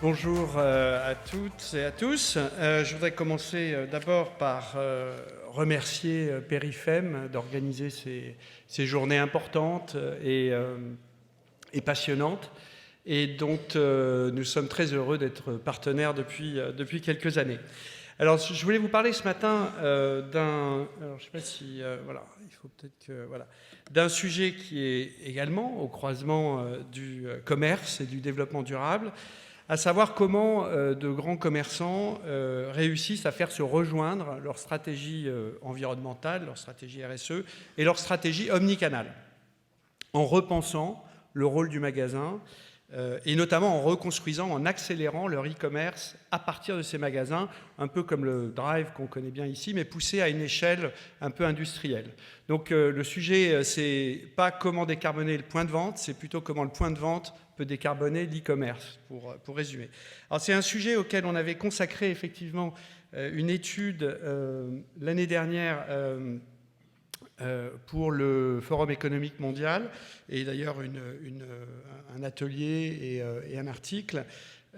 Bonjour à toutes et à tous. Je voudrais commencer d'abord par remercier Périfem d'organiser ces journées importantes et passionnantes et dont nous sommes très heureux d'être partenaires depuis quelques années. Alors, je voulais vous parler ce matin alors je sais pas si, voilà, il faut peut-être que, voilà, d'un sujet qui est également au croisement du commerce et du développement durable, à savoir comment de grands commerçants réussissent à faire se rejoindre leur stratégie environnementale, leur stratégie RSE et leur stratégie omnicanale, en repensant le rôle du magasin et notamment en reconstruisant, en accélérant leur e-commerce à partir de ces magasins, un peu comme le Drive qu'on connaît bien ici, mais poussé à une échelle un peu industrielle. Donc le sujet, c'est pas comment décarboner le point de vente, c'est plutôt comment le point de vente peut décarboner l'e-commerce, pour résumer. Alors c'est un sujet auquel on avait consacré effectivement une étude l'année dernière pour le Forum économique mondial, et d'ailleurs un atelier et un article.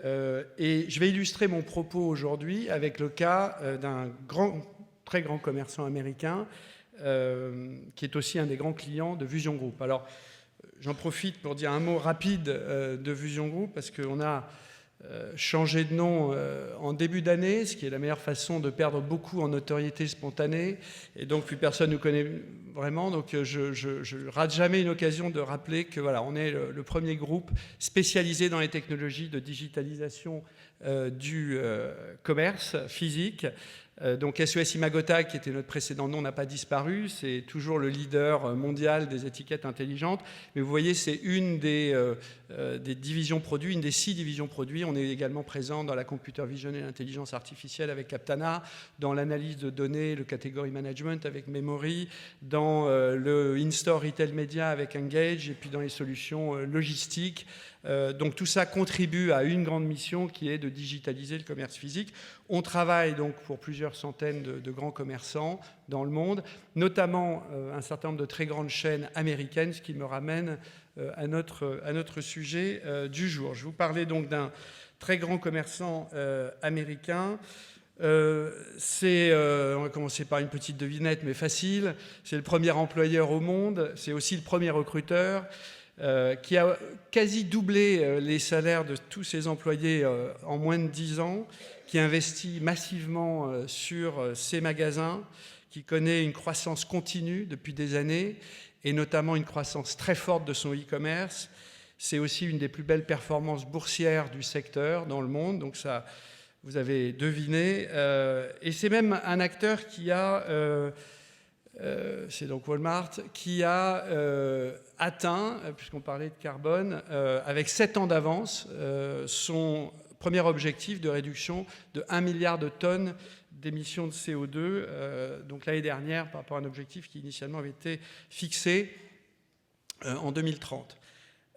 Et je vais illustrer mon propos aujourd'hui avec le cas d'un très grand commerçant américain qui est aussi un des grands clients de Vusion Group. Alors, j'en profite pour dire un mot rapide de Vusion Group, parce qu'on a changé de nom en début d'année, ce qui est la meilleure façon de perdre beaucoup en notoriété spontanée, et donc plus personne ne nous connaît vraiment. Donc je rate jamais une occasion de rappeler que voilà, on est le premier groupe spécialisé dans les technologies de digitalisation du commerce physique. Donc SES Imagotag, qui était notre précédent nom, n'a pas disparu. C'est toujours le leader mondial des étiquettes intelligentes. Mais vous voyez, c'est une des divisions produits, une des 6 divisions produits. On est également présent dans la computer vision et l'intelligence artificielle avec Captana, dans l'analyse de données, le category management avec Memory, dans le in-store retail media avec Engage, et puis dans les solutions logistiques. Donc tout ça contribue à une grande mission qui est de digitaliser le commerce physique. On travaille donc pour plusieurs centaines de grands commerçants dans le monde, notamment un certain nombre de très grandes chaînes américaines, ce qui me ramène à notre sujet du jour. Je vous parlais donc d'un très grand commerçant américain. On va commencer par une petite devinette, mais facile. C'est le premier employeur au monde, c'est aussi le premier recruteur. Qui a quasi doublé les salaires de tous ses employés en moins de 10 ans, qui investit massivement sur ses magasins, qui connaît une croissance continue depuis des années, et notamment une croissance très forte de son e-commerce. C'est aussi une des plus belles performances boursières du secteur dans le monde, donc ça, vous avez deviné. Et c'est même un acteur qui a... c'est donc Walmart, qui a atteint, puisqu'on parlait de carbone, avec 7 ans d'avance, son premier objectif de réduction de 1 milliard de tonnes d'émissions de CO2, donc l'année dernière, par rapport à un objectif qui initialement avait été fixé en 2030.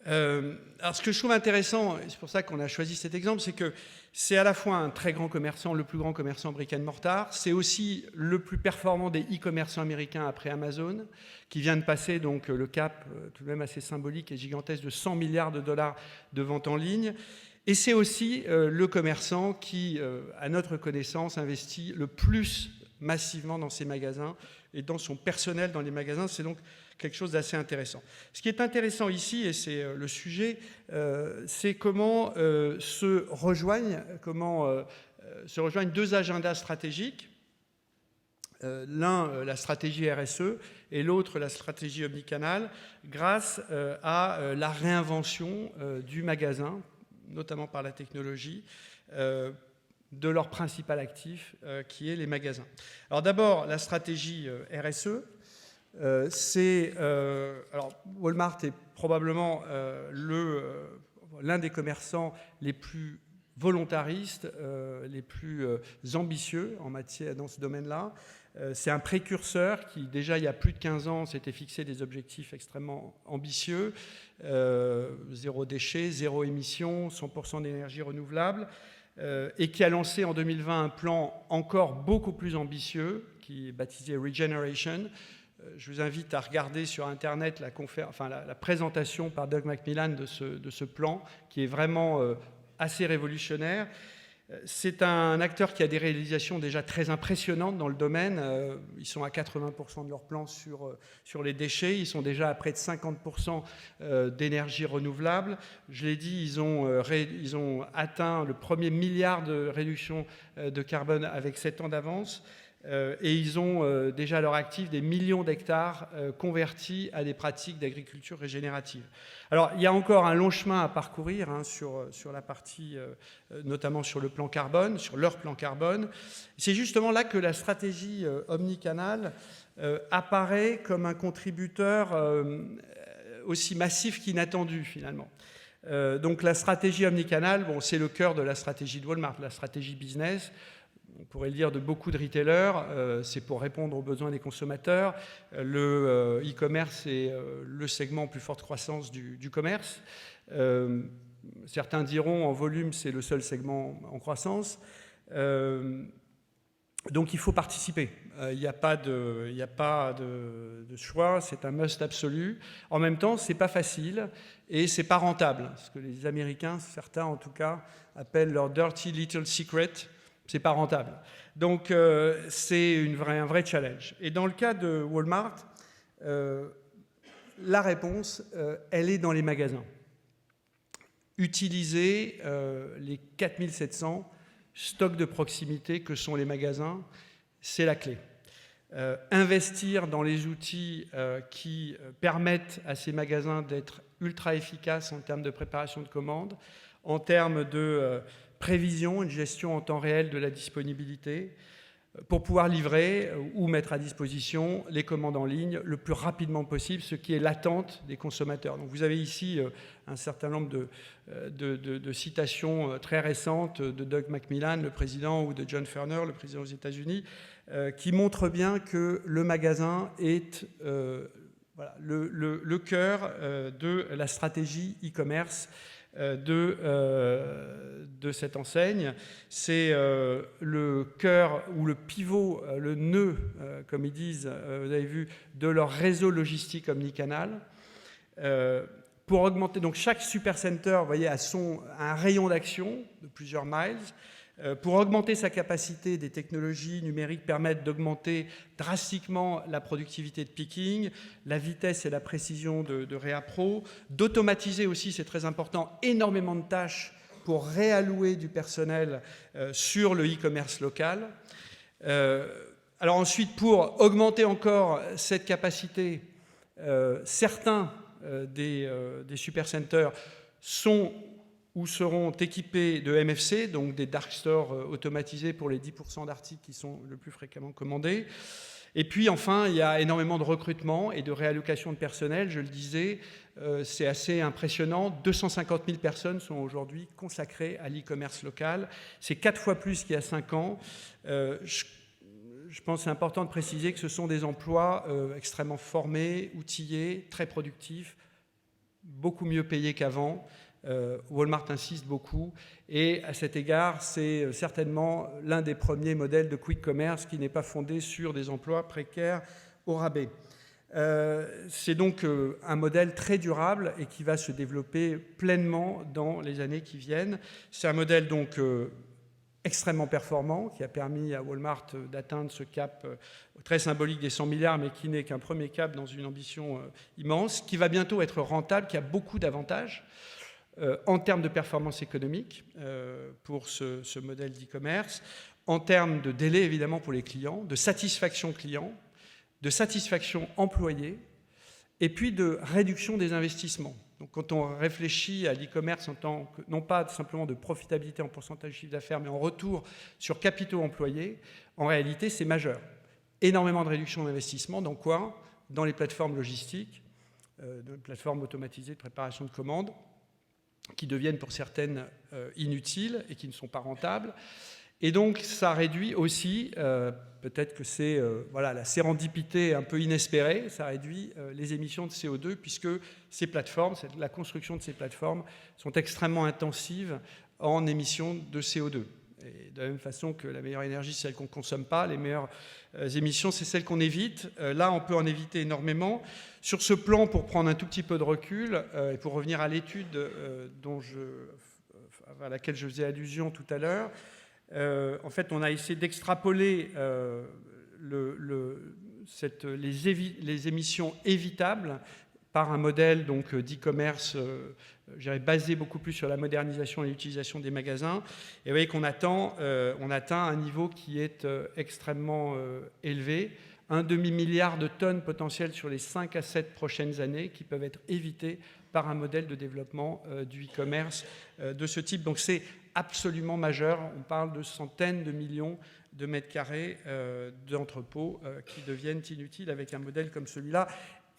Alors ce que je trouve intéressant, et c'est pour ça qu'on a choisi cet exemple, c'est que c'est à la fois un très grand commerçant, le plus grand commerçant brick and mortar, c'est aussi le plus performant des e-commerçants américains après Amazon, qui vient de passer donc le cap tout de même assez symbolique et gigantesque de 100 milliards de dollars de ventes en ligne. Et c'est aussi le commerçant qui, à notre connaissance, investit le plus massivement dans ses magasins et dans son personnel dans les magasins. C'est donc quelque chose d'assez intéressant. Ce qui est intéressant ici, et c'est le sujet, c'est comment se rejoignent deux agendas stratégiques. L'un, la stratégie RSE, et l'autre, la stratégie omnicanal, grâce à la réinvention du magasin, notamment par la technologie, de leur principal actif, qui est les magasins. Alors d'abord, la stratégie RSE. Alors Walmart est probablement l'un des commerçants les plus volontaristes, les plus ambitieux en matière dans ce domaine-là. C'est un précurseur qui, déjà il y a plus de 15 ans, s'était fixé des objectifs extrêmement ambitieux, zéro déchet, zéro émission, 100% d'énergie renouvelable, et qui a lancé en 2020 un plan encore beaucoup plus ambitieux, qui est baptisé Regeneration. Je vous invite à regarder sur Internet la présentation par Doug McMillon de ce plan, qui est vraiment assez révolutionnaire. C'est un acteur qui a des réalisations déjà très impressionnantes dans le domaine. Ils sont à 80% de leur plan sur les déchets. Ils sont déjà à près de 50% d'énergie renouvelable. Je l'ai dit, ils ont atteint le premier milliard de réduction de carbone avec 7 ans d'avance. Et ils ont déjà à leur actif des millions d'hectares convertis à des pratiques d'agriculture régénérative. Alors, il y a encore un long chemin à parcourir sur la partie, notamment sur le plan carbone, sur leur plan carbone. C'est justement là que la stratégie omnicanal apparaît comme un contributeur aussi massif qu'inattendu, finalement. Donc, la stratégie omnicanal, bon, c'est le cœur de la stratégie de Walmart, la stratégie business. On pourrait le dire de beaucoup de retailers, c'est pour répondre aux besoins des consommateurs. Le e-commerce est le segment en plus forte croissance du commerce. Certains diront en volume, c'est le seul segment en croissance. Donc il faut participer. Il n'y a pas de choix, c'est un must absolu. En même temps, ce n'est pas facile et ce n'est pas rentable. Ce que les Américains, certains en tout cas, appellent leur dirty little secret. C'est pas rentable. Donc, c'est un vrai challenge. Et dans le cas de Walmart, la réponse, elle est dans les magasins. Utiliser les 4700 stocks de proximité que sont les magasins, c'est la clé. Investir dans les outils qui permettent à ces magasins d'être ultra efficaces en termes de préparation de commandes, en termes de prévision, une gestion en temps réel de la disponibilité, pour pouvoir livrer ou mettre à disposition les commandes en ligne le plus rapidement possible, ce qui est l'attente des consommateurs. Donc vous avez ici un certain nombre de citations très récentes de Doug McMillon, le président, ou de John Ferner, le président aux États-Unis, qui montrent bien que le magasin est voilà, le cœur de la stratégie e-commerce de cette enseigne. C'est le cœur ou le pivot, le nœud, comme ils disent, vous avez vu, de leur réseau logistique omnicanal. Pour augmenter, donc chaque supercenter, vous voyez, a un rayon d'action de plusieurs miles. Pour augmenter sa capacité, des technologies numériques permettent d'augmenter drastiquement la productivité de picking, la vitesse et la précision de ReaPro, d'automatiser aussi, c'est très important, énormément de tâches pour réallouer du personnel sur le e-commerce local. Alors ensuite, pour augmenter encore cette capacité, certains des supercenters sont ou seront équipés de MFC, donc des dark stores automatisés pour les 10% d'articles qui sont le plus fréquemment commandés. Et puis enfin, il y a énormément de recrutement et de réallocation de personnel. Je le disais, c'est assez impressionnant. 250 000 personnes sont aujourd'hui consacrées à l'e-commerce local. C'est 4 fois plus qu'il y a 5 ans. Je pense que c'est important de préciser que ce sont des emplois extrêmement formés, outillés, très productifs, beaucoup mieux payés qu'avant. Walmart insiste beaucoup et à cet égard, c'est certainement l'un des premiers modèles de quick commerce qui n'est pas fondé sur des emplois précaires au rabais. C'est donc un modèle très durable et qui va se développer pleinement dans les années qui viennent. C'est un modèle donc extrêmement performant qui a permis à Walmart d'atteindre ce cap très symbolique des 100 milliards, mais qui n'est qu'un premier cap dans une ambition immense, qui va bientôt être rentable, qui a beaucoup d'avantages en termes de performance économique pour ce modèle d'e-commerce, en termes de délai évidemment pour les clients, de satisfaction client, de satisfaction employé, et puis de réduction des investissements. Donc quand on réfléchit à l'e-commerce en tant que, non pas simplement de profitabilité en pourcentage de chiffre d'affaires, mais en retour sur capitaux employés, en réalité c'est majeur. Énormément de réduction d'investissement, dans quoi? Dans les plateformes logistiques, dans les plateformes automatisées de préparation de commandes, qui deviennent pour certaines inutiles et qui ne sont pas rentables. Et donc, ça réduit aussi, peut-être que c'est voilà, la sérendipité un peu inespérée, ça réduit les émissions de CO2 puisque ces plateformes, la construction de ces plateformes sont extrêmement intensives en émissions de CO2. Et de la même façon que la meilleure énergie, c'est celle qu'on ne consomme pas, les meilleures émissions, c'est celles qu'on évite. Là, on peut en éviter énormément. Sur ce plan, pour prendre un tout petit peu de recul, et pour revenir à l'étude dont je à laquelle je faisais allusion tout à l'heure. En fait, on a essayé d'extrapoler les émissions évitables par un modèle d'e-commerce basé beaucoup plus sur la modernisation et l'utilisation des magasins. Et vous voyez qu'on atteint un niveau qui est extrêmement élevé. Un demi-milliard de tonnes potentielles sur les 5 à 7 prochaines années qui peuvent être évitées par un modèle de développement du e-commerce de ce type. Donc c'est absolument majeur. On parle de centaines de millions de mètres carrés d'entrepôts qui deviennent inutiles avec un modèle comme celui-là.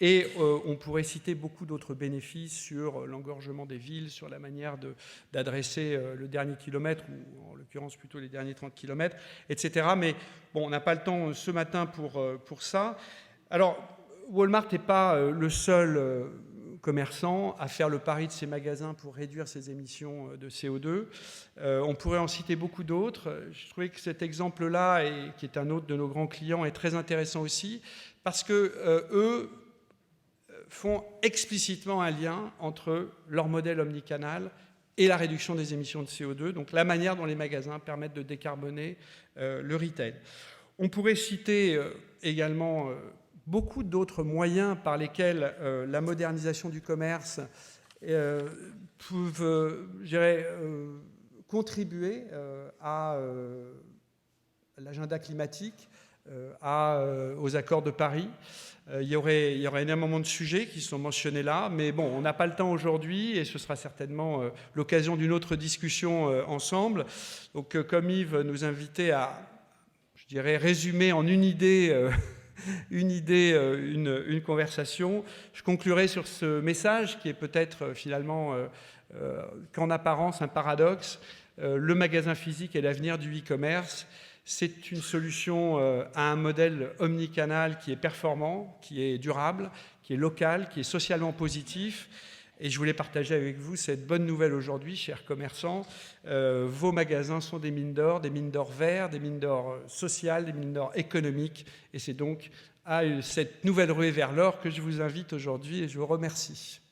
Et on pourrait citer beaucoup d'autres bénéfices sur l'engorgement des villes, sur la manière d'adresser le dernier kilomètre, ou en l'occurrence plutôt les derniers 30 kilomètres, etc. Mais bon, on n'a pas le temps ce matin pour ça. Alors, Walmart n'est pas le seul commerçant à faire le pari de ses magasins pour réduire ses émissions de CO2. On pourrait en citer beaucoup d'autres. Je trouvais que cet exemple-là, qui est un autre de nos grands clients, est très intéressant aussi, parce que eux font explicitement un lien entre leur modèle omnicanal et la réduction des émissions de CO2, donc la manière dont les magasins permettent de décarboner le retail. On pourrait citer également beaucoup d'autres moyens par lesquels la modernisation du commerce peuvent, contribuer à l'agenda climatique, aux accords de Paris. Il y aurait énormément de sujets qui sont mentionnés là, mais bon, on n'a pas le temps aujourd'hui et ce sera certainement l'occasion d'une autre discussion ensemble. Donc, comme Yves nous invitait à, résumer en une idée, une conversation, je conclurai sur ce message qui est peut-être finalement qu'en apparence un paradoxe. Le magasin physique est l'avenir du e-commerce. C'est une solution à un modèle omnicanal qui est performant, qui est durable, qui est local, qui est socialement positif. Et je voulais partager avec vous cette bonne nouvelle aujourd'hui, chers commerçants. Vos magasins sont des mines d'or vertes, des mines d'or sociales, des mines d'or économiques. Et c'est donc à cette nouvelle ruée vers l'or que je vous invite aujourd'hui et je vous remercie.